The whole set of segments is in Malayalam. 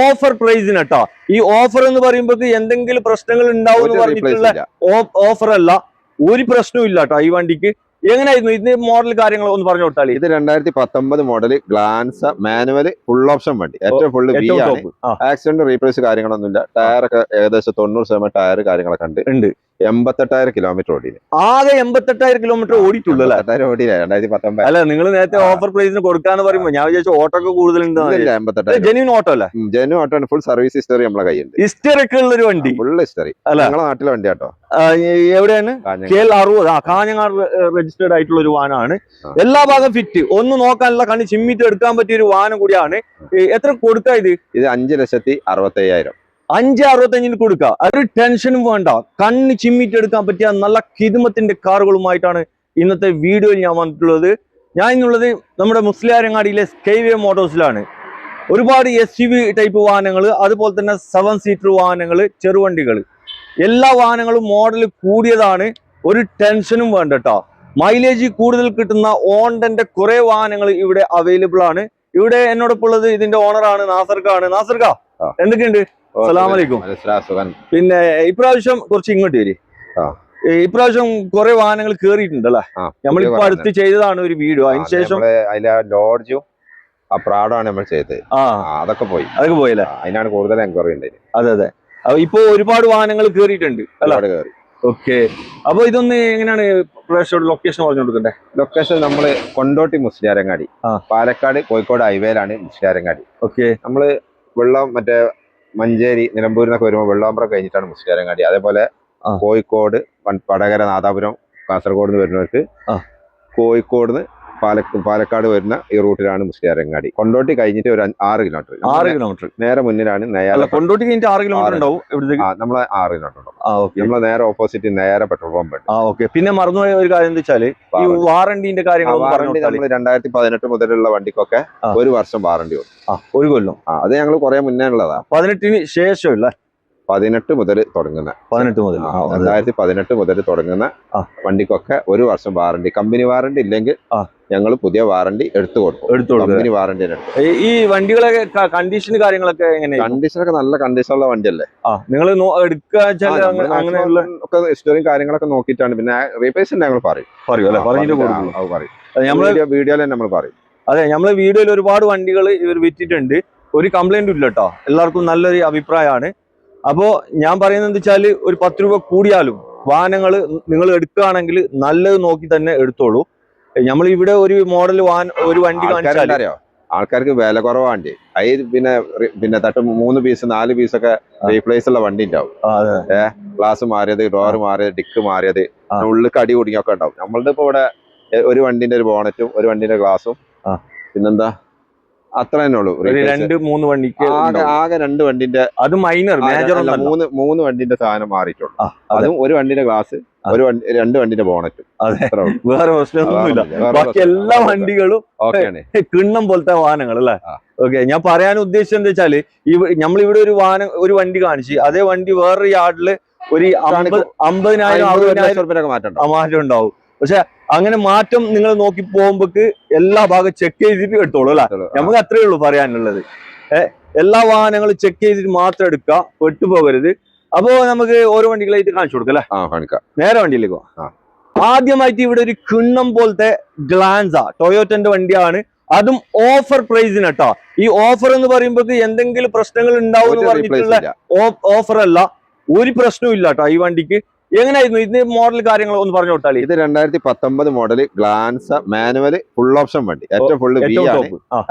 ഓഫർ പ്രൈസിന് കേട്ടോ. ഈ ഓഫർ എന്ന് പറയുമ്പോൾ എന്തെങ്കിലും പ്രശ്നങ്ങൾ ഉണ്ടാവും എന്ന് പറഞ്ഞിട്ടുള്ള ഓഫർ അല്ല, ഒരു പ്രശ്നവും ഇല്ല കേട്ടോ ഈ വണ്ടിക്ക്. എങ്ങനെയായിരുന്നു ഇതിന്റെ മോഡൽ കാര്യങ്ങൾ ഒന്ന് പറഞ്ഞു കൊടുത്താൽ? ഇത് 2019 model Glanza manual full option വണ്ടി, ഏറ്റവും ഫുള്ള് വി ആണ്. ആക്സിഡന്റ് റീപ്ലേസ് കാര്യങ്ങളൊന്നുമില്ല. ടയറൊക്കെ ഏകദേശം 90% ടയർ കാര്യങ്ങളൊക്കെ ഉണ്ട്. 88,000 കിലോമീറ്റർ ഓടിയത്. ആകെ 88,000 കിലോമീറ്റർ ഓടിയിട്ടുള്ളൂ. 2019. അല്ല, നിങ്ങൾ നേരത്തെ ഓഫർ പ്രൈസിന് കൊടുക്കാന്ന് പറയുമ്പോൾ ഞാൻ വിചാരിച്ചു ഓട്ടോ ഒക്കെ കൂടുതലുണ്ട്. ജെന്യൂൻ ഓട്ടോ അല്ലേ? Genuine auto, full service history നമ്മളെ കയ്യുണ്ട്. ഹിസ്റ്ററി ഒക്കെ ഉള്ള ഒരു വണ്ടി, ഫുൾ ഹിസ്റ്ററി. ഞങ്ങളെ നാട്ടിലെ വണ്ടി കേട്ടോ. എവിടെയാണ്? KL60. കാഞ്ഞങ്ങാട് രജിസ്റ്റേർഡ് ആയിട്ടുള്ള ഒരു വാഹനമാണ്. എല്ലാ ഭാഗം ഫിറ്റ്, ഒന്ന് നോക്കാനുള്ള കണ്ണ് ചിമ്മിട്ട് എടുക്കാൻ പറ്റിയ ഒരു വാഹനം കൂടിയാണ്. എത്ര കൊടുക്കാ ഇത്? 5,65,000. 5,65 കൊടുക്കുക. ഒരു ടെൻഷനും വേണ്ട, കണ്ണ് ചിമ്മിട്ട് എടുക്കാൻ പറ്റിയ നല്ല ഖിദ്മത്തിന്റെ കാറുകളുമായിട്ടാണ് ഇന്നത്തെ വീഡിയോയിൽ ഞാൻ വന്നിട്ടുള്ളത്. ഞാൻ ഇന്നുള്ളത് നമ്മുടെ മുസ്ലിയാരങ്ങാടിയിലെ സ്കൈവേ മോട്ടോഴ്സിലാണ്. ഒരുപാട് SUV ടൈപ്പ് വാഹനങ്ങൾ, അതുപോലെ തന്നെ 7 സീറ്റർ വാഹനങ്ങൾ, ചെറുവണ്ടികൾ, എല്ലാ വാഹനങ്ങളും മോഡൽ കൂടിയതാണ്. ഒരു ടെൻഷനും വേണ്ട കേട്ടോ. മൈലേജ് കൂടുതൽ കിട്ടുന്ന ഹോണ്ടന്റെ കുറെ വാഹനങ്ങൾ ഇവിടെ അവൈലബിൾ ആണ്. ഇവിടെ എന്നോടൊപ്പം ഉള്ളത് ഇതിന്റെ ഓണറാണ് നാസർക്കാണ്. നാസർക്ക, എന്തൊക്കെയുണ്ട്? അസ്സലാമലൈക്കും. പിന്നെ ഇപ്രാവശ്യം കുറച്ച് ഇങ്ങോട്ട് വരി. ഇപ്രാവശ്യം കുറെ വാഹനങ്ങൾ കേറിയിട്ടുണ്ട് അല്ലേ? നമ്മളിപ്പോ അടുത്ത് ചെയ്തതാണ് ഒരു വീഡിയോ. അതിനുശേഷം ലോഡ്ജും പ്രാഡാണ് നമ്മൾ ചെയ്തത്. അതൊക്കെ പോയല്ലേ? അതിനാണ് കൂടുതൽ എൻക്വയറി ഉണ്ടായത്. അതെ. ഇപ്പൊ ഒരുപാട് വാഹനങ്ങൾ കേറിയിട്ടുണ്ട് അല്ലേ? ഓക്കെ. അപ്പൊ ഇതൊന്ന് എങ്ങനെയാണ് ലൊക്കേഷൻ പറഞ്ഞു കൊടുക്കണ്ടേ? ലൊക്കേഷൻ നമ്മള് കൊണ്ടോട്ടി മുസ്ലിയാരങ്ങാടി, പാലക്കാട് കോഴിക്കോട് ഹൈവേയിലാണ് മുസ്ലിയാരങ്ങാടി. ഓക്കെ. നമ്മള് വെള്ളം മറ്റേ മഞ്ചേരി നിലമ്പൂരിന്നൊക്കെ വരുമ്പോൾ വെള്ളാമ്പ്രം കഴിഞ്ഞിട്ടാണ് മുസ്ലിയാരങ്ങാടി. അതേപോലെ കോഴിക്കോട് വടകര നാദാപുരം കാസർഗോഡ് നിന്ന് വരുന്നവർക്ക് കോഴിക്കോട് നിന്ന് പാലക്കാട് വരുന്ന ഈ റൂട്ടിലാണ് മുസ്ലിയാരങ്ങാടി. കൊണ്ടോട്ടി കഴിഞ്ഞിട്ട് ഒരു 6 കിലോമീറ്റർ നേരെ മുന്നിലാണ് കൊണ്ടോട്ടി കഴിഞ്ഞിട്ട് 6 കിലോമീറ്റർ ഉണ്ടാവും. നമ്മളെ 6 കിലോമീറ്റർ ഉണ്ടാവും. നമ്മളെ നേരെ ഓപ്പോസിറ്റ് നേരെ പെട്രോൾ പമ്പ് ഉണ്ട്. പിന്നെ മറന്നുപോയ ഒരു കാര്യം എന്താ വെച്ചാല് ഈ വാറണ്ടിന്റെ കാര്യങ്ങൾ. വാറണ്ടി നമ്മൾ 2018 മുതലുള്ള വണ്ടിക്കൊക്കെ 1 വർഷം വാറണ്ടി ഉണ്ട്. 1 കൊല്ലം. അത് ഞങ്ങൾ കുറെ മുന്നേ ഉള്ളതാ. 18 ശേഷമില്ല, 18 മുതൽ തുടങ്ങുന്ന 2018 മുതൽ തുടങ്ങുന്ന വണ്ടിക്കൊക്കെ 1 വർഷം വാറണ്ടി. കമ്പനി വാറണ്ടി ഇല്ലെങ്കിൽ ഞങ്ങൾ പുതിയ വാറണ്ടി എടുത്തു കൊടുക്കും. Company warranty. ഈ വണ്ടികളെ കണ്ടീഷൻ കാര്യങ്ങളൊക്കെ എങ്ങനെയാണ്? കണ്ടീഷനൊക്കെ നല്ല കണ്ടീഷനുള്ള വണ്ടിയല്ലേ? നിങ്ങൾ അങ്ങനെയുള്ള ഹിസ്റ്ററിയും കാര്യങ്ങളൊക്കെ നോക്കിയിട്ടാണ്. പിന്നെ റീപ്ലേസ് ഞങ്ങൾ പറയും. വീഡിയോയിൽ നമ്മൾ പറയും. അതെ, നമ്മളെ വീഡിയോയിൽ ഒരുപാട് വണ്ടികൾ ഇവർ വിറ്റിട്ടുണ്ട്. ഒരു കംപ്ലൈന്റും ഇല്ല കേട്ടോ. എല്ലാവർക്കും നല്ലൊരു അഭിപ്രായമാണ്. അപ്പോ ഞാൻ പറയുന്നത് എന്താ വെച്ചാല് ഒരു 10 രൂപ കൂടിയാലും വാഹനങ്ങൾ നിങ്ങൾ എടുക്കുകയാണെങ്കിൽ നല്ലത് നോക്കി തന്നെ എടുത്തോളൂ. നമ്മൾ ഇവിടെ ഒരു മോഡൽ ഒരു വണ്ടി കാണിച്ചാലോ ആൾക്കാർക്ക് വില കുറവാണ്ടി. അതിൽ പിന്നെ തട്ട് 3 പീസ് 4 പീസൊക്കെ റീപ്ലേസ് ഉള്ള വണ്ടി ഉണ്ടാവും. ഗ്ലാസ് മാറിയത്, ഡോർ മാറിയത്, ഡിക്ക് മാറിയത്, ഉള്ളിൽ കടി കുടുങ്ങിയൊക്കെ ഉണ്ടാവും. നമ്മളുടെ ഇപ്പൊ ഇവിടെ ഒരു വണ്ടിന്റെ ഒരു ബോണറ്റും ഒരു വണ്ടിന്റെ ഗ്ലാസും പിന്നെന്താ അത്ര തന്നെ ഉള്ളൂ. 2-3 വണ്ടിക്ക് ആകെ 2 വണ്ടിന്റെ, അത് മൈനർ, മേജർ 3 വണ്ടിന്റെ സാധനം മാറിയിട്ടുള്ളൂ. അതും ഒരു വണ്ടിന്റെ ഗ്ലാസ്, 2 വണ്ടിന്റെ ബോണറ്റും. വേറെ പ്രശ്നമൊന്നുമില്ല. ബാക്കി എല്ലാ വണ്ടികളും കിണ്ണം പോലത്തെ വാഹനങ്ങൾ അല്ലേ? ഓക്കെ. ഞാൻ പറയാൻ ഉദ്ദേശിച്ചത് എന്താ വെച്ചാല് നമ്മളിവിടെ ഒരു വണ്ടി കാണിച്ച് അതേ വണ്ടി വേറൊരു യാർഡില് ഒരു 50,000-60,000 മാറ്റം ഉണ്ടാവും. പക്ഷെ അങ്ങനെ മാറ്റം നിങ്ങൾ നോക്കി പോകുമ്പോക്ക് എല്ലാ ഭാഗം ചെക്ക് ചെയ്തിട്ട് എടുത്തോളൂ അല്ലെ? നമുക്ക് അത്രേ ഉള്ളൂ പറയാനുള്ളത്. എല്ലാ വാഹനങ്ങളും ചെക്ക് ചെയ്തിട്ട് മാത്രം എടുക്കുക, പെട്ടുപോകരുത്. അപ്പോ നമുക്ക് ഓരോ വണ്ടികളായിട്ട് കാണിച്ചു കൊടുക്കാം അല്ലെ? നേരെ വണ്ടിയിലേക്ക് പോവാം. ആദ്യമായിട്ട് ഇവിടെ ഒരു കിണ്ണം പോലത്തെ ഗ്ലാൻസ ടൊയോറ്റന്റെ വണ്ടിയാണ്. അതും ഓഫർ പ്രൈസിന് കേട്ടോ. ഈ ഓഫർ എന്ന് പറയുമ്പോൾ എന്തെങ്കിലും പ്രശ്നങ്ങൾ ഉണ്ടാവും എന്ന് പറഞ്ഞിട്ടുള്ള ഓഫർ അല്ല, ഒരു പ്രശ്നവും ഇല്ല കേട്ടോ ഈ വണ്ടിക്ക്. എങ്ങനെയായിരുന്നു ഇതിന്റെ മോഡൽ കാര്യങ്ങൾ ഒന്ന് പറഞ്ഞു കൊടുത്താൽ? ഇത് 2019 model Glanza manual full option വണ്ടി, ഏറ്റവും ഫുള്ള് വി ആണ്.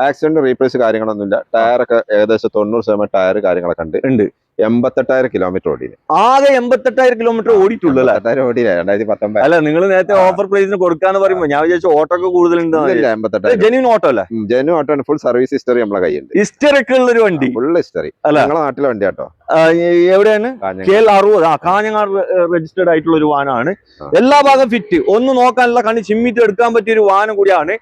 ആക്സിഡന്റ് റീപ്ലേസ് കാര്യങ്ങളൊന്നുമില്ല. ടയറൊക്കെ ഏകദേശം 90% ടയർ കാര്യങ്ങളൊക്കെ ഉണ്ട്. 88,000 കിലോമീറ്റർ ഓടിയത്. ആകെ 88,000 കിലോമീറ്റർ ഓടിയിട്ടുള്ളൂ അല്ലേ? 2019. അല്ല, നിങ്ങൾ നേരത്തെ ഓഫർ പ്രൈസിന് കൊടുക്കാന്ന് പറയുമ്പോൾ ഞാൻ വിചാരിച്ചു ഓട്ടോ ഒക്കെ കൂടുതലുണ്ട്. 88,000 ജെന്യൂൻ ഓട്ടോ അല്ലേ? Genuine auto, full service history നമ്മളെ കയ്യുണ്ട്. ഹിസ്റ്ററി ഒക്കെ ഉള്ള ഒരു വണ്ടി, ഫുൾ ഹിസ്റ്ററി. ഞങ്ങളെ നാട്ടിലെ വണ്ടി കേട്ടോ. എവിടെയാണ്? KL60. കാഞ്ഞങ്ങാട് രജിസ്റ്റേർഡ് ആയിട്ടുള്ള ഒരു വാഹനമാണ്. എല്ലാ ഭാഗം ഫിറ്റ്, ഒന്ന് നോക്കാനുള്ള കണ്ണ് ചിമ്മിട്ട് എടുക്കാൻ പറ്റിയ ഒരു വാഹനം കൂടിയാണ്.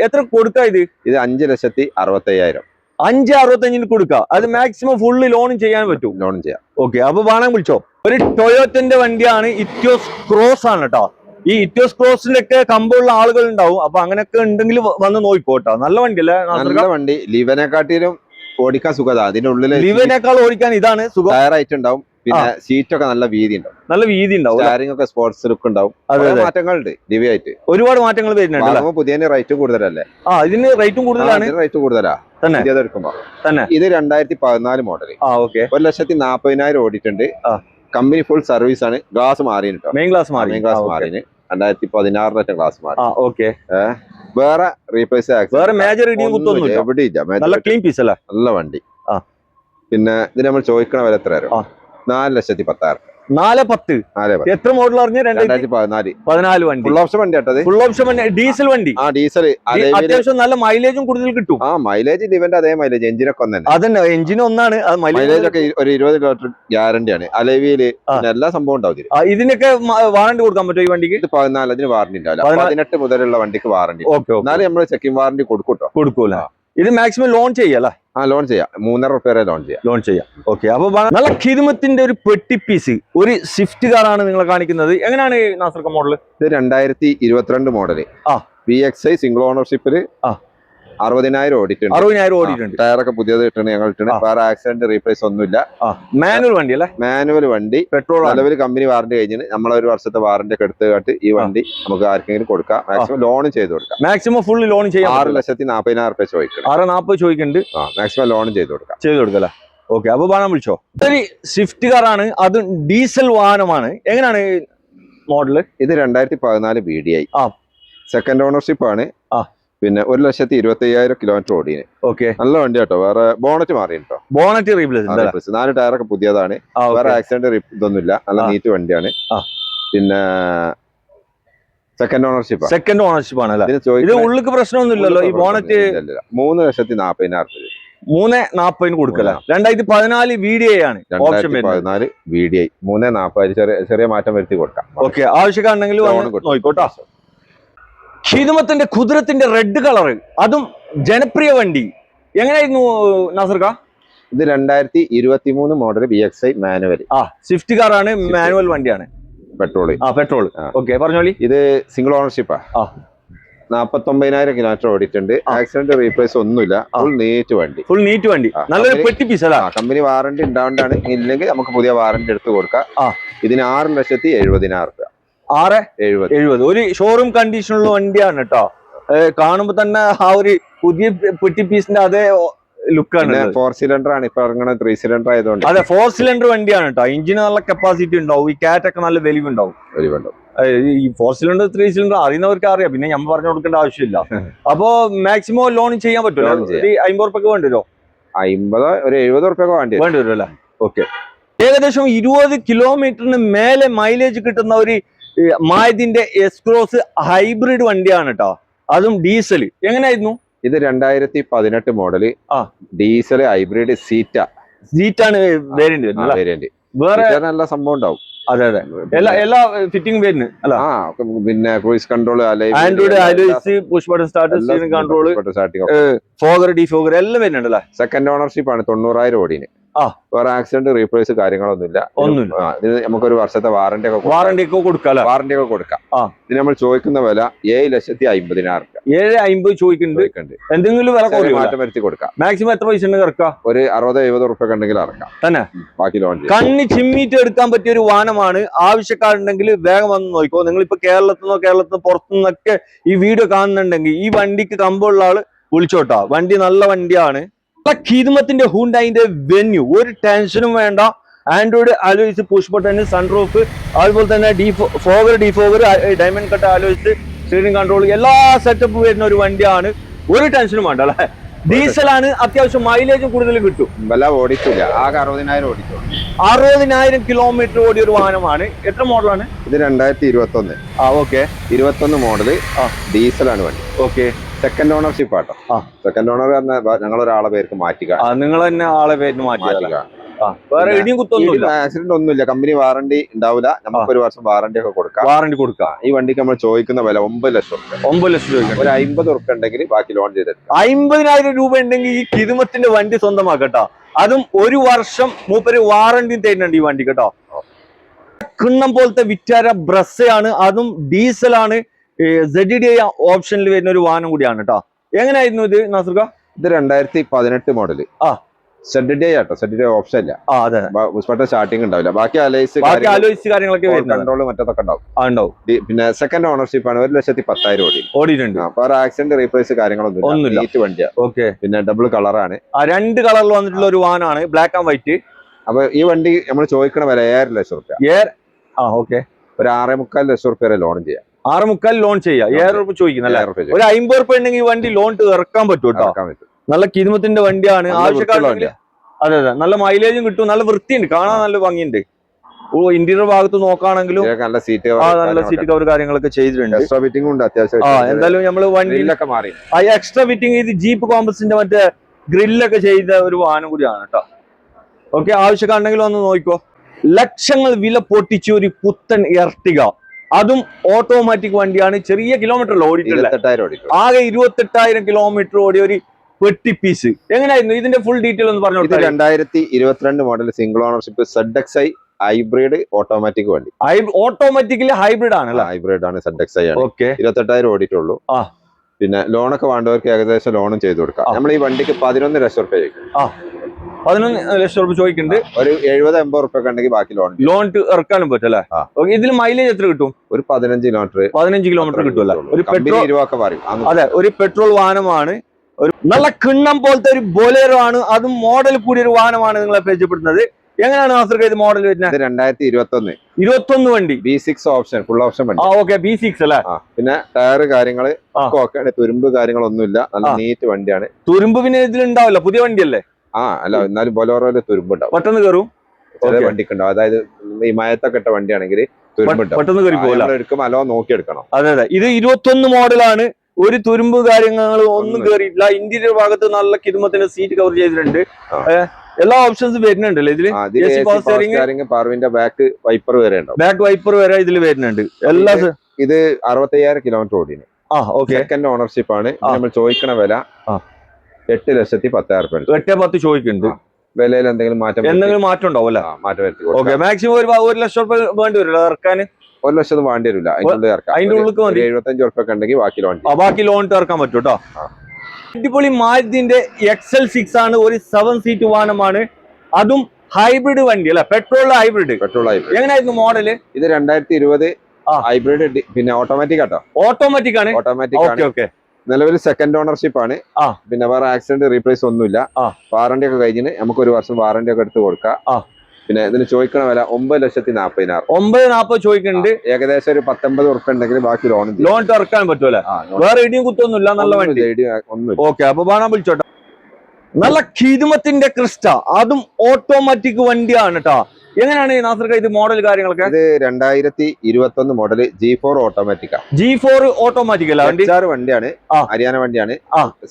എത്ര കൊടുക്കുക ഇത്? 5,65,000. 5,65 കൊടുക്കുക. അത് മാക്സിമം ഫുള്ള് ലോണും ചെയ്യാൻ പറ്റും. ലോണും ചെയ്യാം. ഓക്കെ. അപ്പൊ വേണം വിളിച്ചോ. ഒരു ടൊയോറ്റന്റെ വണ്ടിയാണ്, ഇറ്റിയോസ് ക്രോസ് ആണ് കേട്ടോ. ഈ ഇറ്റിയോസ് ക്രോസിന്റെ ഒക്കെ കമ്പുള്ള ആളുകൾ ഉണ്ടാവും. അപ്പൊ അങ്ങനെയൊക്കെ ഉണ്ടെങ്കിൽ വന്ന് നോക്കിക്കോട്ടോ. നല്ല വണ്ടി അല്ലേ? നല്ല വണ്ടി. ലിവനെക്കാട്ടിലും ഓടിക്കാൻ സുഖത അതിന്റെ ഉള്ളിൽ ലിവനേക്കാൾ ഓടിക്കാൻ ഇതാണ് സുഖം. ടയർ ആയിട്ട് ഉണ്ടാവും, പിന്നെ സീറ്റ് ഒക്കെ നല്ല വീതി ഉണ്ടാവും, നല്ല വീതി ഉണ്ടാവും, സ്റ്റാരിംഗ് ഒക്കെ സ്പോർട്സ് ലുക്ക് ഉണ്ടാവും. മാറ്റങ്ങളുണ്ട് ലിവി ആയിട്ട്, ഒരുപാട് മാറ്റങ്ങൾ വരുന്നുണ്ട്. പുതിയ റേറ്റ് കൂടുതലല്ലേ? ഇതിന് റേറ്റും കൂടുതലാണ്. റേറ്റ് കൂടുതലാ പുതിയത് എടുക്കുമ്പോ തന്നെ. ഇത് 2014 മോഡൽ, 1,40,000 ഓടിയിട്ടുണ്ട്. കമ്പനി ഫുൾ സർവീസ് ആണ്. ഗ്ലാസ് മാറിയിട്ടോ, മെയിൻ ഗ്ലാസ് മാറിന് 2016 ഗ്ലാസ് മാറി. വേറെ റീപ്ലേസ് വേറെ മേജർ ഇടിയും കുത്തൊന്നും എവിടെയില്ല. നല്ല ക്ലീൻ പീസ് അല്ലേ, നല്ല വണ്ടി. പിന്നെ ഇത് നമ്മൾ ചോദിക്കണ വില എത്ര? 4,10,000. 4,10,000. എത്ര മോഡൽ അറിഞ്ഞു? 2014 വണ്ടി. ഫുൾ ഓപ്ഷൻ വണ്ടി ആട്ടത്. ഫുൾ ഓപ്ഷൻ വണ്ടി, ഡീസൽ വണ്ടി. ഡീസൽ അത്യാവശ്യം നല്ല മൈലേജും കൂടുതൽ കിട്ടും. മൈലേജ് ഇവന്റെ അതേ മൈലേജ്, എഞ്ചിനൊക്കെ ഒന്നെ. അതന്നെ, എഞ്ചിൻ ഒന്നാണ്. മൈലേജ് ഒക്കെ ഒരു 20 കിലോമീറ്റർ ഗ്യാരണ്ടി ആണ്. അലവിയില് എല്ലാ സംഭവം ഉണ്ടാവും. ഇതിനൊക്കെ വാറണ്ടി കൊടുക്കാൻ പറ്റുമോ ഈ വണ്ടിക്ക്? ഇത് 14, അതിന് വാറണ്ടി ഉണ്ടാവില്ല. 18 മുതലുള്ള വണ്ടിക്ക് വാറണ്ടി. എന്നാലും നമ്മൾ ചെക്കിംഗ് വാറണ്ടി കൊടുക്കൂല. ഇത് മാക്സിമം ലോൺ ചെയ്യല്ലേ? ലോൺ ചെയ്യാം. 3,500 രൂപ വരെ ലോൺ ചെയ്യാം. ഓക്കെ. അപ്പൊ നല്ല ഖിദ്മത്തിന്റെ ഒരു പെട്ടി പീസ്, ഒരു സ്വിഫ്റ്റ് കാറാണ് നിങ്ങളെ കാണിക്കുന്നത്. എങ്ങനെയാണ് നാസർക്ക മോഡൽ? ഇത് 2022 മോഡല്, VXI സിംഗിൾ ഓണർഷിപ്പില് 60,000 ഓടിയിട്ടുണ്ട്. 60,000 ഓടിയിട്ടുണ്ട്. ടയറൊക്കെ പുതിയത് ഇട്ടുണ്ട് ഞങ്ങൾ. വേറെ ആക്സിഡന്റ് റീപ്ലേസ് ഒന്നുമില്ല. മാനുവൽ വണ്ടി അല്ലേ? മാനുവൽ വണ്ടി. പെട്രോൾ നിലവിൽ കമ്പനി വാറണ്ടി കഴിഞ്ഞ് നമ്മൾ ഒരു വർഷത്തെ വാറണ്ടി ഒക്കെ എടുത്ത് ഈ വണ്ടി നമുക്ക് ആർക്കെങ്കിലും കൊടുക്കാം. മാക്സിമം ലോൺ ചെയ്ത് കൊടുക്കാം. മാക്സിമം ഫുൾ ലോൺ ചെയ്യാം. 6,40,000 രൂപ ചോദിക്കണം. 6,40,000 ചോദിക്കുന്നുണ്ട്. മാക്സിമം ലോൺ ചെയ്ത് കൊടുക്കല്ലേ? ഓക്കെ. അപ്പൊ വേണം വിളിച്ചോ. ഇതൊരു സ്വിഫ്റ്റ് കാറാണ്, അതും ഡീസൽ വാഹനമാണ്. എങ്ങനെയാണ് മോഡല്? ഇത് 2014 BDI, സെക്കൻഡ് ഓണർഷിപ്പ് ആണ്. പിന്നെ 1,25,000 കിലോമീറ്റർ ഓടിന്. ഓക്കെ. നല്ല വണ്ടി കേട്ടോ. വേറെ ബോണറ്റ് മാറിട്ടോ. Bonnet replace. 4 ടയറൊക്കെ പുതിയതാണ്. വേറെ ആക്സിഡന്റ് ഇതൊന്നുമില്ല. നല്ല നീറ്റ് വണ്ടിയാണ്. പിന്നെ സെക്കൻഡ് ഓണർഷിപ്പ്. സെക്കൻഡ് ഓണർഷിപ്പ് ആണ്. ഇത് ഉള്ളിക്ക് പ്രശ്നമൊന്നുമില്ലല്ലോ ഈ ബോണറ്റ്? 3,40,000. 3,40,000 കൊടുക്കല. 2014 VDI ആണ് ഓപ്ഷൻ. 2014 VDI 3,40,000 ചെറിയ മാറ്റം വരുത്തി കൊടുക്കാം. ഓക്കെ. ആവശ്യക്കാരുണ്ടെങ്കിൽ നോക്കോട്ടോ. ഖിദ്മത്തിന്റെ കുതിരത്തിന്റെ റെഡ് കളർ, അതും ജനപ്രിയ വണ്ടി. എങ്ങനെയായിരുന്നു നാസർക്ക? ഇത് 2023 മോഡൽ VXI മാനുവൽ. സ്വിഫ്റ്റ് കാറാണ്, മാനുവൽ വണ്ടിയാണ്. പെട്രോൾ. ഓക്കെ, പറഞ്ഞോളി. ഇത് സിംഗിൾ ഓണർഷിപ്പാ. 49,000 കിലോമീറ്റർ ഓടിയിട്ടുണ്ട്. ആക്സിഡന്റ് റീപ്ലേസ് ഒന്നുമില്ല. ഫുൾ നീറ്റ് വണ്ടി. നല്ലൊരു പെട്ടി പീസ് അല്ല. കമ്പനി വാറണ്ടി ഉണ്ടാവേണ്ടാണ്. ഇല്ലെങ്കിൽ നമുക്ക് പുതിയ വാറണ്ടി എടുത്ത് കൊടുക്കാം. ഇതിന് 6,70,000 രൂപ. 6,70,000. ഒരു ഷോറൂം കണ്ടീഷനുള്ള വണ്ടിയാണ് കേട്ടോ. കാണുമ്പോ തന്നെ ആ ഒരു പുതിയ പെട്ടി പീസിന്റെ അതേ ലുക്കാണ്. 4 സിലിണ്ടർ ആണ് ഇപ്പൊ ഇറങ്ങുന്നത്. 3 സിലിണ്ടർ ആയതുകൊണ്ട്. അതെ, 4 സിലിണ്ടർ വണ്ടിയാണ് കേട്ടോ. എഞ്ചിന് നല്ല കപ്പാസിറ്റി ഉണ്ടാവും. ഈ കാറ്റൊക്കെ നല്ല വലിവ് ഉണ്ടാവും. ഈ 4 സിലിണ്ടർ 3 സിലിണ്ടർ അറിയുന്നവർക്ക് അറിയാം. പിന്നെ ഞാൻ പറഞ്ഞു കൊടുക്കേണ്ട ആവശ്യമില്ല. അപ്പൊ മാക്സിമം ലോൺ ചെയ്യാൻ പറ്റുമല്ലോ? 50 ഉറുപ്പ്യൊക്കെ വേണ്ടി വരുമോ? 50, ഒരു 70 ഉറുപ്പ്യൊക്കെ വേണ്ടി വരും അല്ലേ? ഓക്കെ. ഏകദേശം 20 കിലോമീറ്ററിന് മേലെ മൈലേജ് കിട്ടുന്ന ഒരു മാരുതിന്റെ എസ്-ക്രോസ് ഹൈബ്രിഡ് വണ്ടിയാണ് കേട്ടോ. അതും ഡീസൽ. എങ്ങനെയായിരുന്നു? ഇത് 2018 മോഡല്, ഡീസൽ ഹൈബ്രിഡ് സീറ്റാണ് വേരിയന്റ്. വേറെ നല്ല സംഭവം ഉണ്ടാവും. അതെ. എല്ലാ ഫിറ്റിംഗ് വരുന്നു അല്ല? പിന്നെ cruise control, Android, push button start, steering control, Bhogar, defogger എല്ലാം വരുന്നുണ്ടല്ലേ? സെക്കൻഡ് ഓണർഷിപ്പ് ആണ്. 90,000 ഓടിന്. വേറെ ആക്സിഡന്റ് റീപ്ലേസ് കാര്യങ്ങളൊന്നുമില്ല. ഇത് നമുക്കൊരു വർഷത്തെ വാറണ്ടി ഒക്കെ കൊടുക്കാം. ഇത് നമ്മൾ ചോദിക്കുന്ന വില 7,50,000 രൂപ. 7,50,000 ചോദിക്കുന്നുണ്ട്. എന്തെങ്കിലും വില മാറ്റം വരുത്തി കൊടുക്കാം. മാക്സിമം എത്ര പൈസ ഇറക്കാം? ഒരു 60-70 ഉറുപ്പ്യ ഉണ്ടെങ്കിൽ ഇറക്കാം തന്നെ. ബാക്കി ലോൺ കണ്ണി ചിമ്മിട്ട് എടുക്കാൻ പറ്റിയ ഒരു വാഹനമാണ്. ആവശ്യക്കാരുണ്ടെങ്കിൽ വേഗം വന്ന് നോക്കോ. നിങ്ങളിപ്പോ കേരളത്തിൽ പുറത്തുനിന്നൊക്കെ ഈ വീഡിയോ കാണുന്നുണ്ടെങ്കിൽ ഈ വണ്ടിക്ക് കമ്പുള്ള ആള് വിളിച്ചോട്ടാ. വണ്ടി നല്ല വണ്ടിയാണ്. ഖിദ്മത്തിന്റെ ഹുണ്ടായിന്റെ വെന്യൂ, ഒരു ടെൻഷനും വേണ്ട. ആൻഡ്രോയിഡ് ആലോചിച്ച്, പുഷ് ബട്ടൺ, സൺറൂഫ്, അതുപോലെ തന്നെ ഫോഗർ, ഡിഫോഗർ, ഡയമണ്ട് കട്ട് ആലോചിച്ച്, സ്റ്റീറിംഗ് കൺട്രോൾ എല്ലാ സെറ്റപ്പ് വരുന്ന ഒരു വണ്ടിയാണ്. ഒരു ടെൻഷനും വേണ്ട അല്ലെ? ഡീസലാണ്. അത്യാവശ്യം മൈലേജും കൂടുതൽ കിട്ടും. ഓടിച്ചില്ല. ആകെ 60,000 ഓടിച്ചു. 60,000 കിലോമീറ്റർ ഓടിയ ഒരു വാഹനമാണ്. എത്ര മോഡലാണ് ഇത്? 2021. ഓക്കെ. 21 മോഡല് ഡീസലാണ് വണ്ടി. ഓക്കെ. സെക്കൻഡ് ഓണർഷിപ്പ് ആട്ടോ. സെക്കൻഡ് ഓണർ ഞങ്ങൾ ഒരാളെ പേർക്ക് മാറ്റുക. നിങ്ങൾ തന്നെ ആളെ പേരിന് മാറ്റുക. വേറെ ഇടിയും കുത്തൊന്നുമില്ല. ആക്സിഡന്റ് ഒന്നുമില്ല. കമ്പനി വാറണ്ടി ഉണ്ടാവില്ല. നമുക്ക് ഒരു വർഷം വാറണ്ടി ഒക്കെ കൊടുക്കാം. ഈ വണ്ടിക്ക് നമ്മൾ ചോദിക്കുന്ന വില 9 ലക്ഷം രൂപ. 9 ലക്ഷം രൂപ. ഒരു 50 ഉറുപ്പ്യ ഉണ്ടെങ്കിൽ ബാക്കി ലോൺ ചെയ്തെടുക്കാം. 50,000 രൂപ ഉണ്ടെങ്കിൽ ഈ ഖിദ്മത്തിന്റെ വണ്ടി സ്വന്തമാക്കട്ടോ. അതും ഒരു വർഷം മൂപ്പര് വാറണ്ടിയും തരുന്നുണ്ട് ഈ വണ്ടി കേട്ടോ. കിണ്ണം പോലത്തെ വിറ്റാര ബ്രസ്സയാണ്. അതും ഡീസലാണ്. ZDI ഓപ്ഷനിൽ വരുന്ന ഒരു വാഹനം കൂടിയാണ് കേട്ടോ. എങ്ങനെയായിരുന്നു ഇത് നാസർക്ക? ഇത് 2018 മോഡല്, ZDI ആട്ടോ, ZDI ഓപ്ഷൻ ഇല്ല. അതെ, പുഷ്പട്ട സ്റ്റാർട്ടിംഗ് ഉണ്ടാവില്ല. ബാക്കി അലോയ്സ് കാര്യങ്ങളൊക്കെ കൺട്രോൾ മറ്റൊക്കെ ഉണ്ടാവും. ഉണ്ടാവും. പിന്നെ സെക്കൻഡ് ഓണർഷിപ്പ് ആണ്, 1,10,000 ഓടിയിട്ടുണ്ട്. അപ്പൊ ആക്സിഡന്റ് റീപ്ലേസ് കാര്യങ്ങളൊന്നും നീറ്റ് വണ്ടിയാണ്. ഓക്കെ. പിന്നെ ഡബിൾ കളറാണ്, 2 കളറിൽ വന്നിട്ടുള്ള ഒരു വാഹനമാണ്, ബ്ലാക്ക് ആൻഡ് വൈറ്റ്. അപ്പൊ ഈ വണ്ടി നമ്മൾ ചോദിക്കണ വില 7 ലക്ഷം റുപ്യ. ഓക്കെ. ഒരു 6.25 ലക്ഷം റുപ്യ ലോൺ ചെയ്യാം. 6.25 ലോൺ ചെയ്യാം. 7 റുപ്യ ചോദിക്കുന്നല്ലേ? ഒരു 50 റുപ്യ ഉണ്ടെങ്കിൽ ഈ വണ്ടി ലോൺ ഇറക്കാൻ പറ്റും കേട്ടോ. നല്ല കിരുമത്തിന്റെ വണ്ടിയാണ്. ആവശ്യക്കാരുണ്ടെങ്കിൽ അതെ, നല്ല മൈലേജും കിട്ടും, നല്ല വൃത്തിയുണ്ട്, കാണാൻ നല്ല ഭംഗിയുണ്ട്. ഇന്റീരിയർ ഭാഗത്ത് നോക്കുകയാണെങ്കിലും നല്ല സീറ്റ് കവർ കാര്യങ്ങളൊക്കെ ചെയ്തിട്ടുണ്ട്. എന്തായാലും നമ്മള് വണ്ടിയിലൊക്കെ മാറി എക്സ്ട്രാ ഫിറ്റിംഗ് ചെയ്ത് ജീപ്പ് കോമ്പസിന്റെ മറ്റേ ഗ്രില്ലൊക്കെ ചെയ്ത ഒരു വാഹനം കൂടിയാണ് കേട്ടോ. ഓക്കെ, ആവശ്യക്കാരുണ്ടെങ്കിൽ ഒന്ന് നോക്കിക്കോ. ലക്ഷങ്ങൾ വില പൊട്ടിച്ച് ഒരു പുത്തൻ എർട്ടിക, അതും ഓട്ടോമാറ്റിക് വണ്ടിയാണ്. ചെറിയ കിലോമീറ്റർ ഓടിയിട്ടില്ല, ആകെ 28,000 കിലോമീറ്റർ ഓടിയ ഒരു പെട്ടി പീസ്. എങ്ങനെയായിരുന്നു ഇതിന്റെ ഫുൾ ഡീറ്റെയിൽ ഒന്ന് പറഞ്ഞു? 2022 model single ownership ZXi hybrid automatic വണ്ടി. ഓട്ടോമാറ്റിക്കലി ഹൈബ്രിഡ് ആണ്, ഹൈബ്രിഡ് ആണ്, ZXi ആണ്. ഓക്കെ. 28,000 ഓടിയിട്ടുള്ളൂ. പിന്നെ ലോണൊക്കെ വേണ്ടവർക്ക് ഏകദേശം ലോണും ചെയ്ത് കൊടുക്കാം. നമ്മൾ ഈ വണ്ടിക്ക് 11 ലക്ഷം റുപ്യ ചോദിക്കും. 11 ലക്ഷം റുപ്യ ചോദിക്കുന്നുണ്ട്. ഒരു 70-80 റുപ്യ ഉണ്ടെങ്കിൽ ബാക്കി ലോൺ ഇറക്കാനും പറ്റല്ലേ? ഇതിൽ മൈലേജ് എത്ര കിട്ടും? ഒരു 15 കിലോമീറ്റർ കിട്ടുമല്ലേ? ഒരു പെട്രോൾ 20 പറയും. അതെ, ഒരു പെട്രോൾ വാഹനമാണ്. ഒരു നല്ല കിണ്ണം പോലത്തെ ഒരു ബൊലേറോ ആണ്, അതും മോഡൽ കൂടിയ ഒരു വാഹനമാണ് നിങ്ങളെ പരിചയപ്പെടുന്നത്. എങ്ങനെയാണ് നാസർ ഇത് മോഡൽ വരുന്നത്? 2021 വണ്ടി, B6 ഓപ്ഷൻ, ഫുൾ ഓപ്ഷൻ വണ്ടി. ഓക്കെ, B6 അല്ലേ? പിന്നെ ടയർ കാര്യങ്ങള് ഒക്കെ, തുരുമ്പ് കാര്യങ്ങളൊന്നുമില്ല, നല്ല നീറ്റ് വണ്ടിയാണ്. തുരുമ്പ് പിന്നെ ഇതിൽ ഉണ്ടാവില്ല, പുതിയ വണ്ടിയല്ലേ? അല്ല, എന്നാലും ബൊലോറോയില് തുരുമ്പുണ്ടാവും, പെട്ടെന്ന് കയറും. വണ്ടിക്ക് ഉണ്ടാവും. അതായത് ഈ മയത്തൊക്കെ ഇട്ട വണ്ടിയാണെങ്കിൽ പെട്ടെന്ന് കയറി പോകില്ല, എടുക്കുമ്പോൾ അല്ലോ നോക്കിയെടുക്കണം. അതെ. ഇത് 21 മോഡലാണ്, ഒരു തുരുമ്പ് കാര്യങ്ങൾ ഒന്നും കയറിയിട്ടില്ല. ഇന്റീരിയർ ഭാഗത്ത് നല്ല കിരുമത്തിന്റെ സീറ്റ് കവർ ചെയ്തിട്ടുണ്ട്. എല്ലാ ഓപ്ഷൻസും വരുന്നുണ്ടല്ലേ ഇതില്? പവർവിന്റെ ബാക്ക് വൈപ്പർ വരെ ഉണ്ടാവും, ബാക്ക് വൈപ്പർ വരെ ഇതിൽ വരുന്നുണ്ട്. എല്ലാ ഇത് 65,000 കിലോമീറ്റർ ഓടിന്. സെക്കൻഡ് ഓണർഷിപ്പ് ആണ്. നമ്മൾ ചോദിക്കണ വില 8,10,000 റുപ്യ. 8-10 ചോദിക്കുന്നുണ്ട്. വിലയിൽ എന്തെങ്കിലും മാറ്റം ഉണ്ടാവും അല്ലേ? മാറ്റം വരുത്തി. മാക്സിമം 1 ലക്ഷം റുപ്യ വേണ്ടി വരില്ല ഇറക്കാൻ? 1 ലക്ഷം വേണ്ടി വരില്ല, അതിന്റെ ഉള്ളിൽ 75 റുപ്യ ഉണ്ടെങ്കിൽ ബാക്കി ലോൺ ഇറക്കാൻ പറ്റും കേട്ടോ. അടിപൊളി മാരുതിന്റെ XL6 ആണ്, ഒരു 7 സീറ്റ് വാഹനമാണ്, അതും ഹൈബ്രിഡ് വണ്ടി അല്ലെ? Petrol hybrid. എങ്ങനെയായിരുന്നു മോഡല്? ഇത് 2020 ഹൈബ്രിഡ്, പിന്നെ ഓട്ടോമാറ്റിക് ആട്ടോ. ഓട്ടോമാറ്റിക് ആണ്. ഓക്കെ. നിലവിൽ സെക്കൻഡ് ഓണർഷിപ്പ് ആണ്. പിന്നെ വേറെ ആക്സിഡന്റ് റീപ്ലേസ് ഒന്നുമില്ല. വാറണ്ടി ഒക്കെ കഴിഞ്ഞ് നമുക്ക് 1 വർഷം വാറണ്ടി ഒക്കെ എടുത്ത് കൊടുക്കാം. പിന്നെ ഇതിന് ചോദിക്കണ വില 9,40,000. 9,40 ചോദിക്കുന്നുണ്ട്. ഏകദേശം ഒരു 19 ഉറുപ്പ്യ ഉണ്ടെങ്കിൽ ബാക്കി ലോൺ ഇറക്കാൻ പറ്റുമല്ലേ? വേറെ ഇടിയും കുത്തൊന്നുമില്ല, നല്ല വണ്ടി. ഓക്കെ, അപ്പൊ വേണം വിളിച്ചോട്ടെ. നല്ല കിരുമത്തിന്റെ ക്രിസ്റ്റ, അതും ഓട്ടോമാറ്റിക് വണ്ടിയാണ് കേട്ടോ. എങ്ങനെയാണ് നാസർ ഇത് മോഡൽ കാര്യങ്ങളൊക്കെ? ഇത് 2021 model G4 automatic. G4 automatic അല്ല, വണ്ടിയാണ്, ഹരിയാന വണ്ടിയാണ്.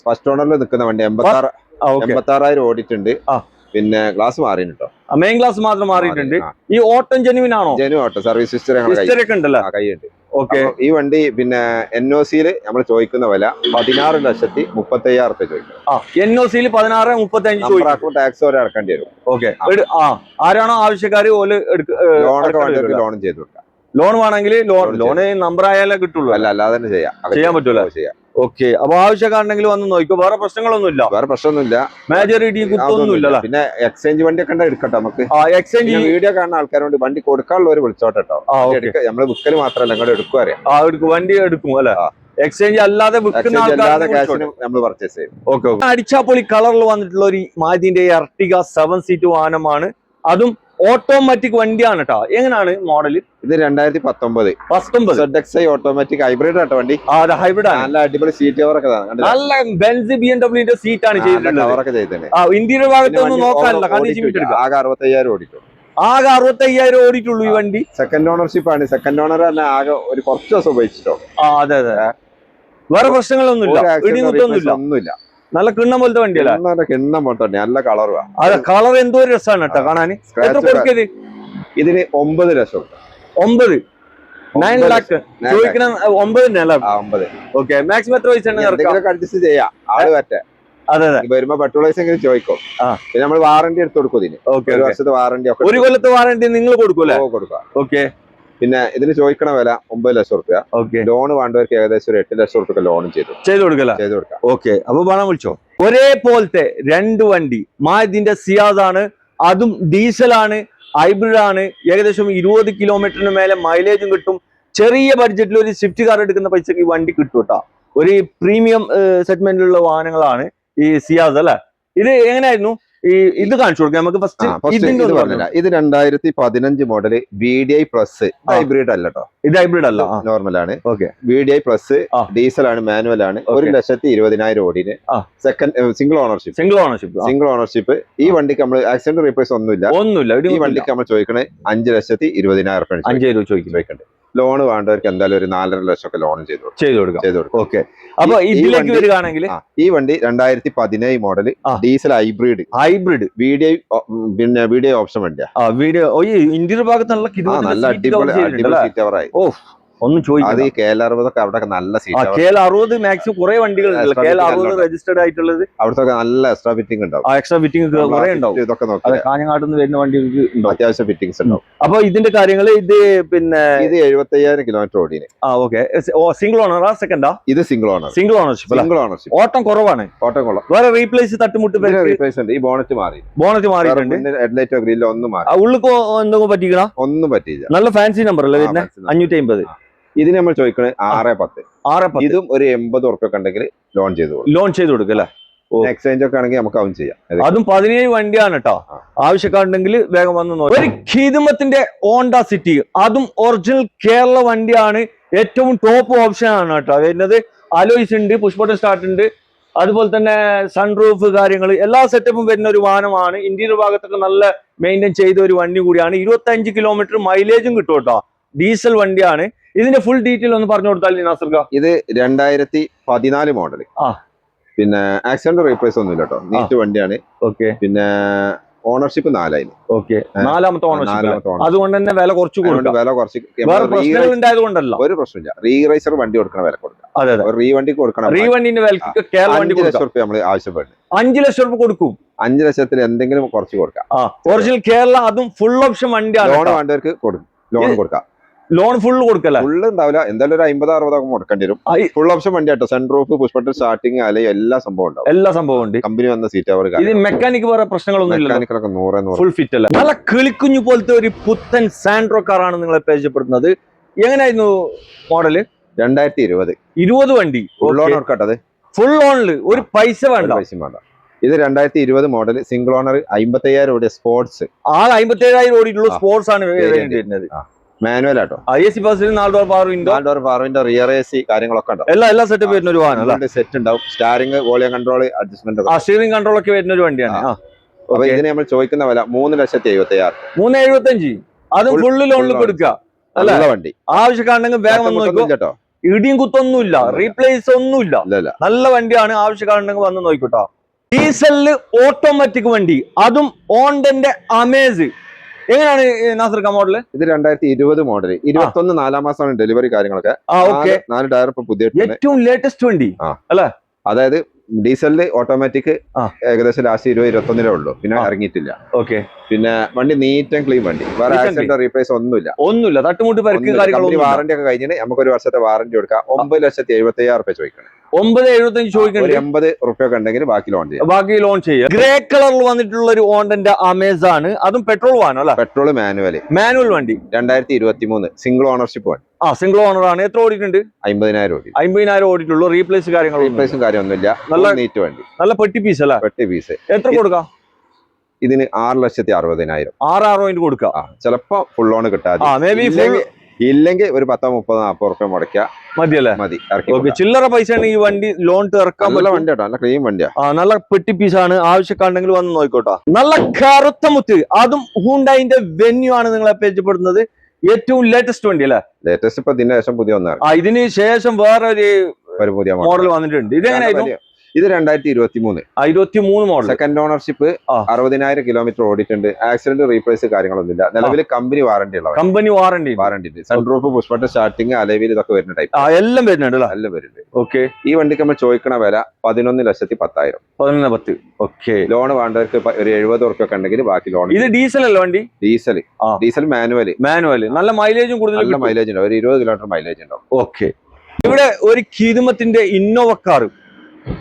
ഫസ്റ്റ് ഓണറിൽ നിൽക്കുന്ന വണ്ടി. 86,000 ഓടിയിട്ടുണ്ട്. പിന്നെ ഗ്ലാസ് മാറിയിട്ടോ, മെയിൻ ഗ്ലാസ് മാത്രം മാറിയിട്ടുണ്ട്. ഈ ഓട്ടം ജെനുവിൻ ആണോ? ജെനുവിൻ ഓട്ടോ, സർവീസ് ഹിസ്റ്ററി ഉണ്ടല്ലോ, കൈയുണ്ട്. ഓക്കെ. ഈ വണ്ടി പിന്നെ NOC-ൽ നമ്മൾ ചോദിക്കുന്ന വില 16,35,000 റുപ്യ ചോദിക്കും. NOC-ൽ 16,35 ടാക്സ് വരെ അടക്കേണ്ടി വരും. ഓക്കെ. ആരാണോ ആവശ്യക്കാര് ലോണും ചെയ്ത് കൊടുക്കാം. ലോൺ വേണമെങ്കിൽ ലോൺ നമ്പർ ആയാലേ കിട്ടുള്ളൂ, അല്ലാതെ ചെയ്യാൻ പറ്റൂല. ഓക്കെ, അപ്പൊ ആവശ്യക്കാരുണ്ടെങ്കിൽ വന്ന് നോക്കിക്കോ. വേറെ പ്രശ്നങ്ങളൊന്നുമില്ല, മേജർ ഇടി കുത്തൊന്നുമില്ല. പിന്നെ എക്സ്ചേഞ്ച് വണ്ടി ഒക്കെ എടുക്കട്ടെ നമുക്ക്. എക്സ്ചേഞ്ച് വീഡിയോ കാണുന്ന ആൾക്കാരോട് വണ്ടി കൊടുക്കാനുള്ളവർ വിളിച്ചോട്ടെ കേട്ടോ. നമ്മള് വിൽക്കല് മാത്രമല്ല, നിങ്ങൾ എടുക്കും, വണ്ടി എടുക്കും അല്ലെ? എക്സ്ചേഞ്ച് അല്ലാതെ നമ്മൾ പർച്ചേസ് ചെയ്യും. ഓക്കെ. അടിച്ചാപ്പൊളി കളറിൽ വന്നിട്ടുള്ള ഒരു മാരുതിന്റെ എർട്ടിക 7 സീറ്റ് വാഹനമാണ്, അതും ഓട്ടോമാറ്റിക് വണ്ടിയാണ് കേട്ടോ. എങ്ങനെയാണ് മോഡല്? ഇത് 2019 ZXi ഓട്ടോമാറ്റിക് ഹൈബ്രിഡ് ആട്ടോ വണ്ടി. ഹൈബ്രിഡ് ആണ്. നല്ല അടിപൊളി സീറ്റ് കവറൊക്കെ, നല്ല ബെൻസ് BMW സീറ്റ് ആണ് ചെയ്തിട്ടുള്ളത്. ഇന്റീരിയർ ഭാഗത്തൊന്നും നോക്കാനില്ല, ആകെ 65,000 ഓടിക്കും. ആകെ 65,000 ഓടിയിട്ടുള്ളൂ ഈ വണ്ടി. സെക്കൻഡ് ഓണർഷിപ്പ് ആണ്. സെക്കൻഡ് ഓണർ തന്നെ ആകെ ഒരു കുറച്ച് ദിവസം ഉപയോഗിച്ചിട്ടോ. അതെ. വേറെ പ്രശ്നങ്ങളൊന്നുമില്ല, ഒന്നുമില്ല. നല്ല കിണ്ണം പോലത്തെ വണ്ടിയല്ല? കിണ്ണം പോലത്തെ വണ്ടി, നല്ല കളറുവാ. അതെ, കളർ എന്തോ ഒരു രസമാണ് കേട്ടോ കാണാൻ. എത്ര കൊടുക്കത്? ഇതിന് 9 ലക്ഷം. 9 ലാക്ക് ചോദിക്കണ 9. ഓക്കെ. മാക്സിമം എത്ര പൈസ അഡ്ജസ്റ്റ് ചെയ്യാം, ആള് പറ്റേ. അതെ. വരുമ്പോ പെട്രോൾ പൈസ എങ്കിലും ചോദിക്കും. പിന്നെ നമ്മൾ വാറണ്ടി എടുത്ത് കൊടുക്കും ഇതിന്. 1 വർഷത്തെ വാറണ്ടി ഒക്കെ. 1 കൊല്ലത്തെ വാറണ്ടി നിങ്ങൾ കൊടുക്കൂലേ? കൊടുക്കാം. ഓക്കെ. പിന്നെ ഇതിന് ചോദിക്കണ വില 9 ലക്ഷം റുപ്യ. ലോൺ വേണ്ടവർക്ക് ഏകദേശം ഒരു 8 ലക്ഷം റുപ്യ ലോണും ചെയ്തു കൊടുക്കാം. ഓക്കെ, അപ്പൊ പണം വിളിച്ചോ. ഒരേപോലത്തെ രണ്ട് വണ്ടി മാരുതിന്റെ സിയാസ് ആണ്, അതും ഡീസലാണ്, ഹൈബ്രിഡ് ആണ്. ഏകദേശം 20 കിലോമീറ്ററിന് മേലെ മൈലേജും കിട്ടും. ചെറിയ ബഡ്ജറ്റിൽ ഒരു സ്വിഫ്റ്റ് കാർ എടുക്കുന്ന പൈസക്ക് ഈ വണ്ടി കിട്ടും കേട്ടോ. ഒരു പ്രീമിയം സെഗ്മെന്റിലുള്ള വാഹനങ്ങളാണ് ഈ സിയാസ് അല്ലെ. ഇത് എങ്ങനെയായിരുന്നു ഇത് കാണിച്ചു കൊടുക്കാം നമുക്ക് ഫസ്റ്റ്. ഇത് 2015 മോഡല് VDI പ്ലസ്, ഹൈബ്രിഡ് അല്ല കേട്ടോ, ഇത് ഹൈബ്രിഡ് അല്ല, നോർമൽ ആണ്. ഓക്കെ, VDI പ്ലസ് ഡീസൽ ആണ്, മാനുവൽ ആണ്. 1,20,000 ഓടിന്, സെക്കൻഡ് സിംഗിൾ ഓണർഷിപ്പ്. ഈ വണ്ടിക്ക് നമ്മൾ ആക്സിഡന്റ് റീപ്ലേസ് ഒന്നുമില്ല. ഈ വണ്ടിക്ക് നമ്മൾ ചോദിക്കണേ 5,20,000 ചോദിക്കണ്ടേ. ലോൺ വേണ്ടവർക്ക് എന്തായാലും ഒരു 4.5 ലക്ഷം ഒക്കെ ലോൺ ചെയ്തു കൊടുക്കാം. ഓക്കെ, അപ്പൊ ഇതിലേക്ക് വരികയാണെങ്കിൽ ഈ വണ്ടി 2017 മോഡൽ ഡീസൽ ഹൈബ്രിഡ് പിന്നെ VDI ഓപ്ഷൻ വണ്ടിയാ. ഇന്റീരിയർ ഭാഗത്ത് നല്ല അടിപൊളി സീറ്റ് കവറായി. ഒന്നും ചോദിക്കും. അത് KL60 ഒക്കെ അവിടെ നല്ല സീറ്റ്, KL60 മാക്സിമം കുറെ വണ്ടികൾ KL60 രജിസ്റ്റേർഡ് ആയിട്ടുള്ളത് അവിടുത്തെ നല്ല എക്സ്ട്രാ ഫിറ്റിംഗ് ഉണ്ടാവും. എക്സ്ട്രാ ഫിറ്റിംഗ് കുറെ ഉണ്ടാവും. ഇതൊക്കെ നോക്കാം, കാഞ്ഞങ്ങാട് നിന്ന് വരുന്ന വണ്ടികൾക്ക് ഉണ്ടാവും, അത്യാവശ്യം ഫിറ്റിംഗ്സ് ഉണ്ടാവും. അപ്പൊ ഇതിന്റെ കാര്യങ്ങൾ ഇത് 75,000 കിലോമീറ്റർ ഓടിന്. ഓക്കെ, സിംഗിൾ ഓണറാ സെക്കൻഡാ? ഇത് സിംഗിൾ ഓണർഷിപ്പ്. ഓട്ടം കുറവാണ്. വേറെ റീപ്ലേസ് തട്ടുമുട്ട് റീപ്ലേസ് ഉണ്ട്. ഈ ബോണറ്റ് മാറിയിട്ടുണ്ട്. ഹെഡ്ലൈറ്റോ ഗ്രില്ലോ ഒന്നും മാറി. ഉള്ളിക്കോ എന്തെങ്കിലും പറ്റിക്കണ? ഒന്നും പറ്റിയില്ല. നല്ല ഫാൻസി നമ്പർ അല്ലേ വരുന്നത്? 550. ഇതിന് നമ്മൾ ചോദിക്കണേ 6,10. ഇതും ഒരു 80 ഉറുപ്പ്യ ഉണ്ടെങ്കിൽ ലോൺ ചെയ്ത് കൊടുക്കും അല്ലെ. എക്സ്ചേഞ്ച് ഒക്കെ ആണെങ്കിൽ നമുക്ക് അതും ചെയ്യാം. അതും 17 വണ്ടിയാണ് കേട്ടോ. ആവശ്യക്കാരുണ്ടെങ്കിൽ വേഗം വന്ന് നോക്കാം. ഒരു ഖീദുമത്തിന്റെ ഹോണ്ട സിറ്റി, അതും ഒറിജിനൽ കേരള വണ്ടിയാണ്. ഏറ്റവും ടോപ്പ് ഓപ്ഷൻ ആണ് കേട്ടോ വരുന്നത്. അലോയ്സ് ഉണ്ട്, പുഷ് ബട്ടൺ സ്റ്റാർട്ട് ഉണ്ട്, അതുപോലെ തന്നെ സൺറൂഫ് കാര്യങ്ങൾ എല്ലാ സെറ്റപ്പും വരുന്ന ഒരു വാഹനമാണ്. ഇന്റീരിയർ ഭാഗത്തൊക്കെ നല്ല മെയിൻറ്റെയിൻ ചെയ്ത ഒരു വണ്ടി കൂടിയാണ്. 25 കിലോമീറ്റർ മൈലേജും കിട്ടും കേട്ടോ. ഡീസൽ വണ്ടിയാണ്. ഇതിന്റെ ഫുൾ ഡീറ്റെയിൽ ഒന്ന് പറഞ്ഞു കൊടുത്താൽ നാസർക്ക. ഇത് 2014 മോഡൽ. പിന്നെ ആക്സിഡന്റ് റീപ്ലേസ് ഒന്നും ഇല്ല കേട്ടോ, നീറ്റ് വണ്ടിയാണ്. ഓക്കെ, പിന്നെ ഓണർഷിപ്പ് 4. Okay, 4ാമത്തെ ownership. അതുകൊണ്ട് തന്നെ വില കുറച്ച് ഉണ്ടായതുകൊണ്ടല്ല, ഒരു പ്രശ്നമില്ല. റീറൈസർ വണ്ടി കൊടുക്കണ വില കൊടുക്കാം. അതെ, റീ വണ്ടിക്ക് കൊടുക്കണം. റീ വണ്ടിന്റെ വിലക്ക് കേരള വണ്ടി 5 ലക്ഷം റുപ്യ നമ്മൾ ആവശ്യപ്പെടുന്നത്. 5 ലക്ഷം റുപ്യ കൊടുക്കും. 5 ലക്ഷത്തിൽ എന്തെങ്കിലും കുറച്ച് കൊടുക്കാം. ഒറിജിനൽ കേരള, അതും ഫുൾ ഓപ്ഷൻ വണ്ടിയാണ്. ലോൺ വേണ്ടവർക്ക് ലോൺ കൊടുക്കാം. ലോൺ ഫുൾ കൊടുക്കല്ല, ഫുൾ ഉണ്ടാവില്ല, എന്തായാലും ഒരു 50-60 ഒക്കെ മുടക്കേണ്ടി വരും. ഫുൾ ഓപ്ഷൻ വണ്ടി ആട്ടോ. സൺറൂഫ്, പുഷ് ബട്ടൺ സ്റ്റാർട്ടിങ്, അല്ലെങ്കിൽ എല്ലാ സംഭവം ഉണ്ടാവും. എല്ലാ സംഭവം ഉണ്ട്. കമ്പനി വന്ന സീറ്റ് അവർ. ഇത് മെക്കാനിക് വേറെ പ്രശ്നങ്ങളൊന്നും ഇല്ല. മെക്കാനിക്കൊക്കെ 100 ഫുൾ ഫിറ്റ് അല്ല. നല്ല കിളിക്കുഞ്ഞു പോലത്തെ ഒരു പുത്തൻ സാൻഡ്രോ കാറാണ് നിങ്ങളെ പരിചയപ്പെടുന്നത്. എങ്ങനെയായിരുന്നു മോഡല്? 2020 വണ്ടി. ഫുൾ ഓണർ കേട്ടത്, ഫുൾ ഓണില് ഒരു പൈസ വേണ്ട. ഇത് 2020 മോഡൽ സിംഗിൾ ഓണർ, 55,000 ഓടിയ സ്പോർട്സ്. 57,000 ഓടിയിട്ടുള്ള സ്പോർട്സ് ആണ് വരുന്നത്. മാനുവൽ ആട്ടോ. AC ബസ്സിൽ 4 door power window, rear AC കാര്യങ്ങളൊക്കെ ഉണ്ടാവും. എല്ലാ സെറ്റപ്പ് വരുന്ന ഒരു വാഹനം. സെറ്റ് ഉണ്ടാവും. സ്റ്റാരിംഗ്, volume control, adjustment, steering control ഒക്കെ വരുന്ന ഒരു വണ്ടിയാണ്. അപ്പൊ ഇതിന് നമ്മൾ ചോദിക്കുന്ന വില 3,75,000. 3,75. അതും ഫുള്ള് ലോണിൽ കൊടുക്കുക. നല്ല വണ്ടി. ആവശ്യക്കാരുണ്ടെങ്കിൽ വേഗം വന്ന് നോക്കൂ. ഇടിയും കുത്തൊന്നുമില്ല, റീപ്ലേസ് ഒന്നുമില്ല. നല്ല വണ്ടിയാണ്. ആവശ്യക്കാരുണ്ടെങ്കിൽ വന്ന് നോക്കിക്കോട്ടോ. ഡീസലില് ഓട്ടോമാറ്റിക് വണ്ടി, അതും ഹോണ്ടന്റെ അമേസ്. എങ്ങനെയാണ് നാസർക്ക മോഡല്? ഇത് 2020 മോഡൽ, 21 4 മാസമാണ് ഡെലിവറി കാര്യങ്ങളൊക്കെ. 4 ടയർ ഇപ്പൊ പുതിയ ഏറ്റവും ലേറ്റസ്റ്റ് വണ്ടി അല്ലെ. അതായത് ഡീസലില് ഓട്ടോമാറ്റിക് ഏകദേശം ലാസ്റ്റ് 2021 ഉള്ളൂ, പിന്നെ ഇറങ്ങിയിട്ടില്ല. ഓക്കെ, പിന്നെ വണ്ടി നീറ്റ് ആൻഡ് ക്ലീൻ വണ്ടി. വേറെ ആക്സിഡന്റ് റീപ്ലേസ് ഒന്നുമില്ല. തട്ടുമുട്ട് വാറന്റി ഒക്കെ കഴിഞ്ഞിട്ട് നമുക്ക് 1 വർഷത്തെ വാറന്റി കൊടുക്കാം. 9,70,000 റുപ്യ ചോദിക്കണം. 9,75 ചോദിക്കണം. 80 റുപ്യ ഒക്കെ ഉണ്ടെങ്കിൽ ബാക്കി ലോൺ ചെയ്യാം. ഗ്രേ കളറിൽ വന്നിട്ടുള്ള ഒരു ഹോണ്ടന്റെ അമേസ് ആണ്. അതും പെട്രോൾ വാഹനം അല്ല? പെട്രോൾ മാനുവൽ വണ്ടി. 2023 സിംഗിൾ ഓണർഷിപ്പ് വണ്ടി. സിംഗിൾ ഓണർ ആണ്. എത്ര ഓടിയിട്ടുണ്ട്? 50,000 ഓടിയിട്ടുള്ളൂ. റീപ്ലേസും കാര്യമൊന്നുമില്ല. നല്ല നീറ്റ് വണ്ടി, നല്ല പെട്ടി പീസ് അല്ല? പെട്ടി പീസ്. എത്ര കൊടുക്കാം ഇതിന്? 6,60,000. 6,60,000 കൊടുക്കാം. ചിലപ്പോ ഫുൾ ലോൺ കിട്ടാതെ, ഇല്ലെങ്കിൽ ഒരു 10-30-40 റുപ്യ മുടക്കാം. മതിയല്ലേ? മതി. ചില്ലറ പൈസ ഈ വണ്ടി ലോൺ ഇറക്കാൻ നല്ല വണ്ടി കേട്ടോ. നല്ല ക്ലീൻ വണ്ടിയാ. നല്ല പെട്ടി പീസാണ്. ആവശ്യക്കാരുണ്ടെങ്കിൽ വന്ന് നോക്കോട്ടോ. നല്ല കറുത്ത മുത്ത്, അതും ഹുണ്ടായിന്റെ വെന്യൂ ആണ് നിങ്ങളെ പരിചയപ്പെടുന്നത്. ഏറ്റവും ലേറ്റസ്റ്റ് വണ്ടി അല്ലേ? ലേറ്റസ്റ്റ് ഇപ്പൊ ഇതിന് ശേഷം പുതിയ ഒന്നാണ്. ഇതിന് ശേഷം വേറെ ഒരു പുതിയ മോഡൽ വന്നിട്ടുണ്ട്. ഇത് എങ്ങനെയായിരുന്നു? ഇത് 2023 മോഡൽ. സെക്കൻഡ് ഓണർഷിപ്പ്, 60,000 കിലോമീറ്റർ ഓടിയിട്ടുണ്ട്. ആക്സിഡന്റ് റീപ്ലേസ് കാര്യങ്ങളൊന്നുമില്ല. നിലവിൽ company warranty. Sunroof, push button starting, അലവിൽ ഇതൊക്കെ വരുന്ന ടൈപ്പ് എല്ലാം വരുന്നുണ്ട്. ഓക്കെ, ഈ വണ്ടിക്ക് നമ്മൾ ചോദിക്കണ വില 11,10,000. 11,10. ഓക്കെ, ലോൺ വേണ്ടവർക്ക് ഒരു 70 റുപ്യ ഒക്കെ ഉണ്ടെങ്കിൽ ബാക്കി ലോൺ. ഇത് ഡീസൽ അല്ല വണ്ടി? Diesel manual. നല്ല മൈലേജും കൂടുതൽ മൈലേജ് ഉണ്ടാവും. ഒരു 20 കിലോമീറ്റർ മൈലേജ് ഉണ്ടാവും. ഓക്കെ, ഇവിടെ ഒരു ഖീദുമത്തിന്റെ ഇന്നോവ കാർ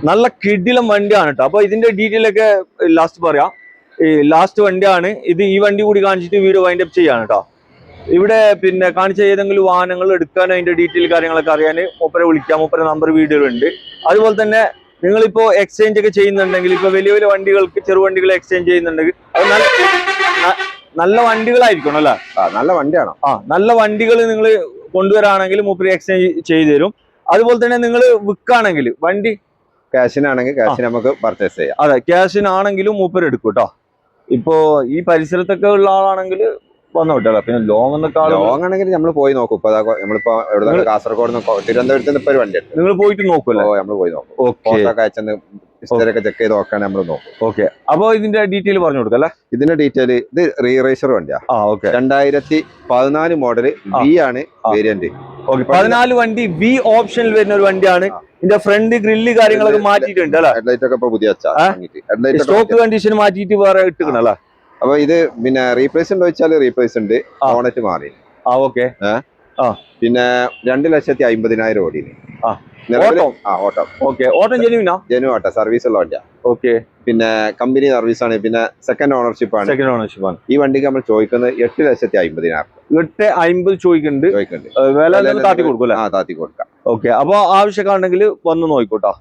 നല്ല കിടിലം വണ്ടിയാണ് കേട്ടോ. അപ്പൊ ഇതിന്റെ ഡീറ്റെയിൽ ഒക്കെ ലാസ്റ്റ് പറയാം. ഈ ലാസ്റ്റ് വണ്ടിയാണ് ഇത്. ഈ വണ്ടി കൂടി കാണിച്ചിട്ട് വീഡിയോ വൈൻഡ് അപ്പ് ചെയ്യാണ് കേട്ടോ. ഇവിടെ പിന്നെ കാണിച്ച ഏതെങ്കിലും വാഹനങ്ങൾ എടുക്കാൻ അതിന്റെ ഡീറ്റെയിൽ കാര്യങ്ങളൊക്കെ അറിയാൻ മൂപ്പരെ വിളിക്കാം. മൂപ്പരെ നമ്പർ വീഡിയോയിലുണ്ട്. അതുപോലെ തന്നെ നിങ്ങളിപ്പോ എക്സ്ചേഞ്ച് ഒക്കെ ചെയ്യുന്നുണ്ടെങ്കിൽ, ഇപ്പൊ വലിയ വലിയ വണ്ടികൾക്ക് ചെറുവണ്ടികൾ എക്സ്ചേഞ്ച് ചെയ്യുന്നുണ്ടെങ്കിൽ അത് നല്ല വണ്ടികളായിരിക്കണം അല്ലെ? നല്ല വണ്ടിയാണോ? നല്ല വണ്ടികൾ നിങ്ങൾ കൊണ്ടുവരാണെങ്കിൽ മൂപ്പര് എക്സ്ചേഞ്ച് ചെയ്തു തരും. അതുപോലെ തന്നെ നിങ്ങൾ വിൽക്കുകയാണെങ്കിൽ വണ്ടി ക്യാഷിനാണെങ്കിൽ ക്യാഷിന് നമുക്ക് പർച്ചേസ് ചെയ്യാം. അതെ, ക്യാഷിനാണെങ്കിലും മൂപ്പര് എടുക്കും കേട്ടോ. ഇപ്പോ ഈ പരിസരത്തൊക്കെ ഉള്ള ആളാണെങ്കിൽ വന്നോട്ടല്ലോ. പിന്നെ ലോങ് ആണെങ്കിൽ നമ്മൾ പോയി നോക്കും. ഇപ്പൊ നമ്മളിപ്പോ എവിടെ കാസർഗോഡ് തിരുവനന്തപുരത്ത് നിന്ന് ഇപ്പൊ ഒരു വണ്ടി നിങ്ങൾ പോയിട്ട് നോക്കുമല്ലോ? നമ്മൾ പോയി നോക്കും. ഹിസ്റ്ററിയൊക്കെ ചെക്ക് ചെയ്ത് നോക്കാൻ നമ്മൾ നോക്കും. ഓക്കെ, അപ്പൊ ഇതിന്റെ ഡീറ്റെയിൽ പറഞ്ഞു കൊടുക്കാം അല്ലെ? ഇതിന്റെ ഡീറ്റെയിൽ ഇത് റീറേസർ വണ്ടിയാ. 2014 മോഡല് വി ആണ് വേരിയന്റ്. 14 വണ്ടി വി ഓപ്ഷനിൽ വരുന്ന ഒരു വണ്ടിയാണ്. ഇതിന്റെ ഫ്രണ്ട് ഗ്രില്ല് കാര്യങ്ങളൊക്കെ മാറ്റിയിട്ടുണ്ട് അല്ലെ? ഹെഡ്ലൈറ്റ് ഒക്കെ പുതിയ സ്റ്റോക്ക് കണ്ടീഷൻ മാറ്റിയിട്ട് വേറെ ഇട്ടിക്കണം അല്ലെ? അപ്പൊ ഇത് പിന്നെ റീപ്ലേസ് ഉണ്ടോ വെച്ചാൽ റീപ്ലേസ് ഉണ്ട്. ഓണറ്റ് മാറി. ഓക്കെ. പിന്നെ 2,50,000 ഓടി. ഓട്ടം ജെനു ഓട്ടോ സർവീസ് ഉള്ള വണ്ടിയാ. ഓക്കെ. പിന്നെ കമ്പനി സർവീസ് ആണ്. പിന്നെ സെക്കൻഡ് ഓണർഷിപ്പ് ആണ്. ഈ വണ്ടിക്ക് നമ്മൾ ചോദിക്കുന്നത് 8,50,000. 8,50,000 ചോദിക്കുന്നുണ്ട്. വില താത്തി കൊടുക്കും. താത്തി കൊടുക്കാം. ഓക്കെ, അപ്പൊ ആവശ്യക്കാരുണ്ടെങ്കിൽ വന്ന് നോക്കിക്കോട്ടോ.